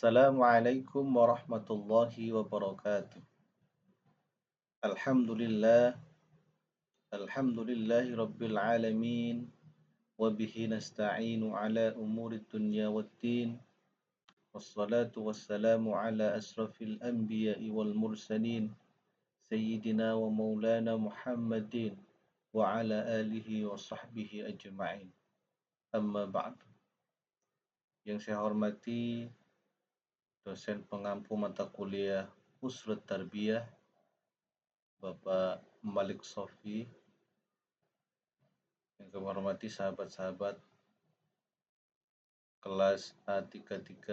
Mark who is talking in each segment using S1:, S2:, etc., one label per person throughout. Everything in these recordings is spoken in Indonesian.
S1: Assalamualaikum warahmatullahi wabarakatuh. Alhamdulillah, alhamdulillahi rabbil alamin, wa bihi nasta'inu ala umuri dunya waddin, wassalatu wassalamu ala asrafil anbiya'i wal mursalin, sayyidina wa maulana Muhammadin, wa ala alihi wa sahbihi ajma'in. Amma ba'd. Yang saya hormati dosen pengampu mata kuliah Usul Tarbiyah Bapak Malik Sofi, yang kami hormati sahabat-sahabat kelas A33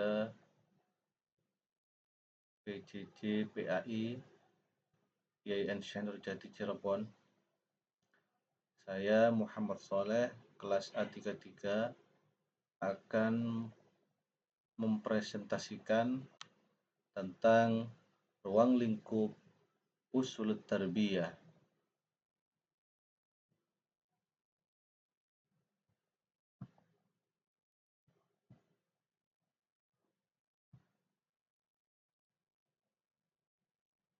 S1: PJJ PAI IAIN Syekh Nurjati Cirebon. Saya Muhammad Soleh, kelas A33, akan mempresentasikan tentang ruang lingkup Usul Tarbiyah.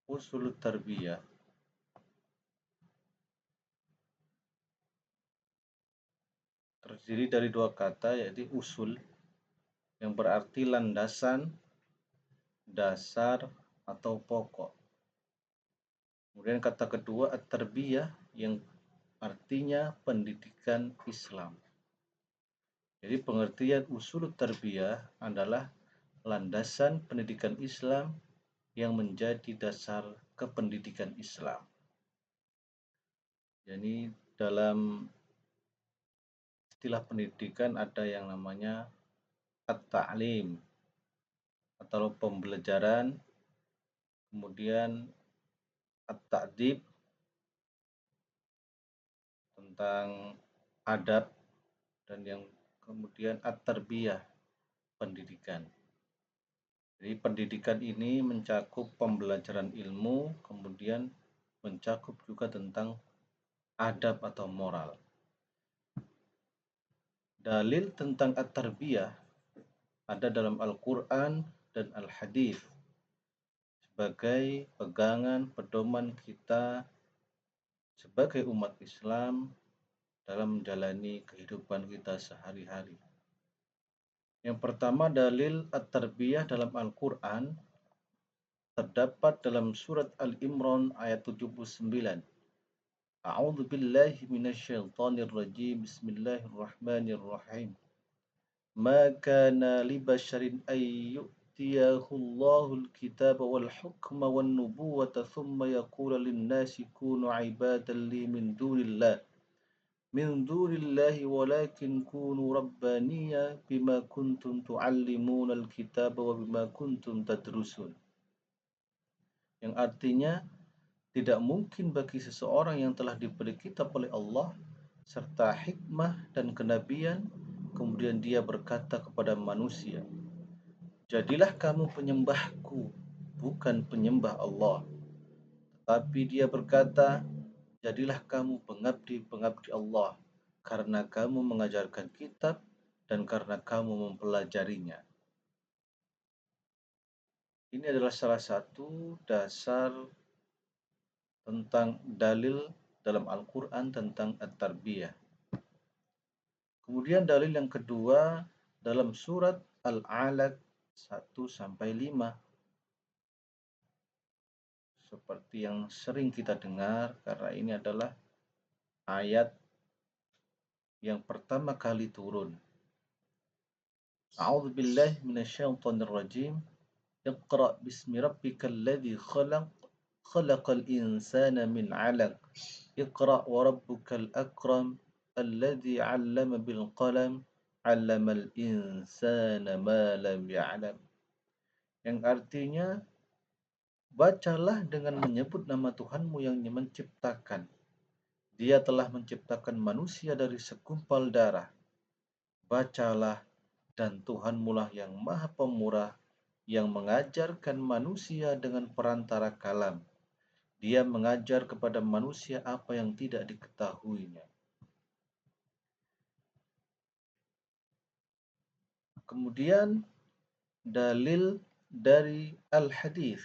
S1: Usul Tarbiyah terdiri dari dua kata, yaitu usul yang berarti landasan, dasar, atau pokok. Kemudian kata kedua at-tarbiyah yang artinya pendidikan Islam. Jadi pengertian usul tarbiyah adalah landasan pendidikan Islam yang menjadi dasar kependidikan Islam. Jadi dalam istilah pendidikan ada yang namanya at-ta'lim atau pembelajaran, kemudian at-ta'dib tentang adab, dan yang kemudian at-tarbiyah pendidikan. Jadi pendidikan ini mencakup pembelajaran ilmu, kemudian mencakup juga tentang adab atau moral. Dalil tentang at-tarbiyah ada dalam Al-Quran dan Al-Hadis sebagai pegangan pedoman kita sebagai umat Islam dalam menjalani kehidupan kita sehari-hari. Yang pertama, dalil at-tarbiyah dalam Al-Quran terdapat dalam surat Al-Imran ayat 79. A'udzu billahi minasyaitonir rajim. Bismillahirrahmanirrahim. Ma kana li basharin ay yu'tiyahu Allahul kitaba wal hukma wan nubuwata thumma yaqulu lin-nasi kunu 'ibadan li min dunillahi walakin kunu rabbaniyya bima kuntum tu'allimuna al-kitaba wa bima kuntum tadrusun. Yang artinya, tidak mungkin bagi seseorang yang telah diberi kitab oleh Allah serta hikmah dan kenabian, kemudian dia berkata kepada manusia, jadilah kamu penyembahku, bukan penyembah Allah. Tetapi dia berkata, jadilah kamu pengabdi-pengabdi Allah, karena kamu mengajarkan kitab dan karena kamu mempelajarinya. Ini adalah salah satu dasar tentang dalil dalam Al-Quran tentang at-tarbiyah. Kemudian dalil yang kedua dalam surat Al-Alaq 1-5. Seperti yang sering kita dengar, karena ini adalah ayat yang pertama kali turun. A'udzu billahi minasyaitonir rajim. Iqra bismi rabbikal ladzi khalaq, khalaqal insana min 'alaq. Iqra wa rabbukal akram, alladzi 'allama bil qalam, 'allamal insana ma lam ya'lam. Yang artinya, bacalah dengan menyebut nama Tuhanmu yang menciptakan. Dia telah menciptakan manusia dari segumpal darah. Bacalah, dan Tuhanmu lah yang Maha Pemurah, yang mengajarkan manusia dengan perantara kalam. Dia mengajar kepada manusia apa yang tidak diketahuinya. Kemudian dalil dari al-hadis,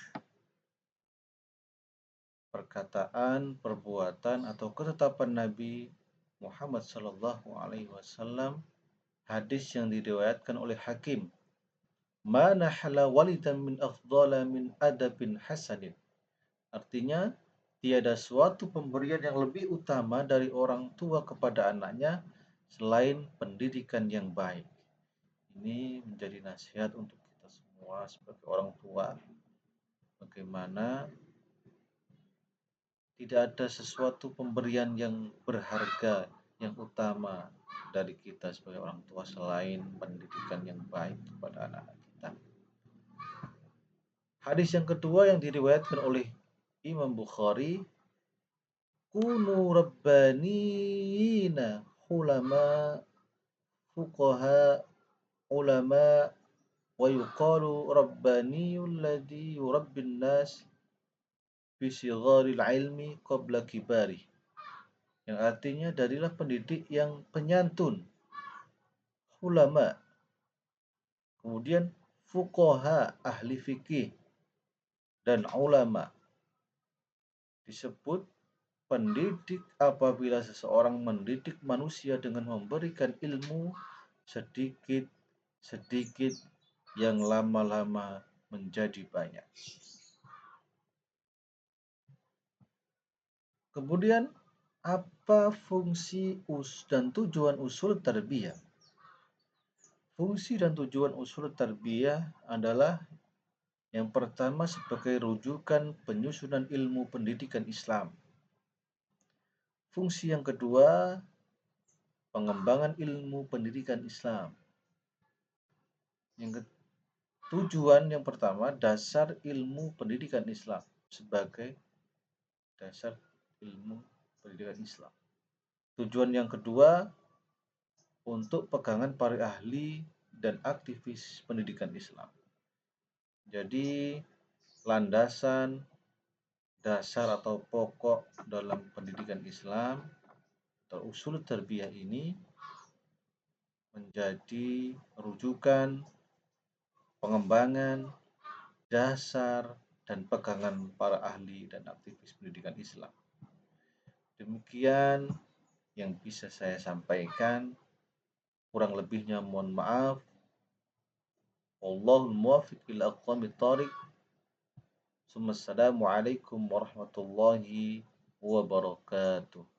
S1: perkataan, perbuatan atau ketetapan Nabi Muhammad Sallallahu Alaihi Wasallam, hadis yang diriwayatkan oleh Hakim. Ma nahala walidan min afdala min adabin hasanin. Artinya, tiada suatu pemberian yang lebih utama dari orang tua kepada anaknya selain pendidikan yang baik. Ini menjadi nasihat untuk kita semua sebagai orang tua. Bagaimana tidak ada sesuatu pemberian yang berharga, yang utama dari kita sebagai orang tua selain pendidikan yang baik kepada anak-anak kita. Hadis yang kedua yang diriwayatkan oleh Imam Bukhari, kunu rabbaniyina hulama fuqaha ulama wa yuqalu rabbaniyul ladzi yurabbin nas bi sigharil ilmi qabla kibari. Yang artinya darilah pendidik yang penyantun, ulama, kemudian fuqaha, ahli fikih, dan ulama. Disebut pendidik apabila seseorang mendidik manusia dengan memberikan ilmu sedikit-sedikit yang lama-lama menjadi banyak. Kemudian, apa fungsi dan tujuan usul tarbiyah? Fungsi dan tujuan usul tarbiyah adalah yang pertama sebagai rujukan penyusunan ilmu pendidikan Islam. Fungsi yang kedua, pengembangan ilmu pendidikan Islam. Tujuan yang pertama, dasar ilmu pendidikan Islam sebagai dasar ilmu pendidikan Islam. Tujuan yang kedua, untuk pegangan para ahli dan aktivis pendidikan Islam. Jadi, landasan, dasar atau pokok dalam pendidikan Islam atau usul tarbiyah ini menjadi rujukan, pengembangan, dasar, dan pegangan para ahli dan aktivis pendidikan Islam. Demikian yang bisa saya sampaikan. Kurang lebihnya mohon maaf. Wallahul muwaffiq ila aqwamit thoriq. Assalamualaikum warahmatullahi wabarakatuh.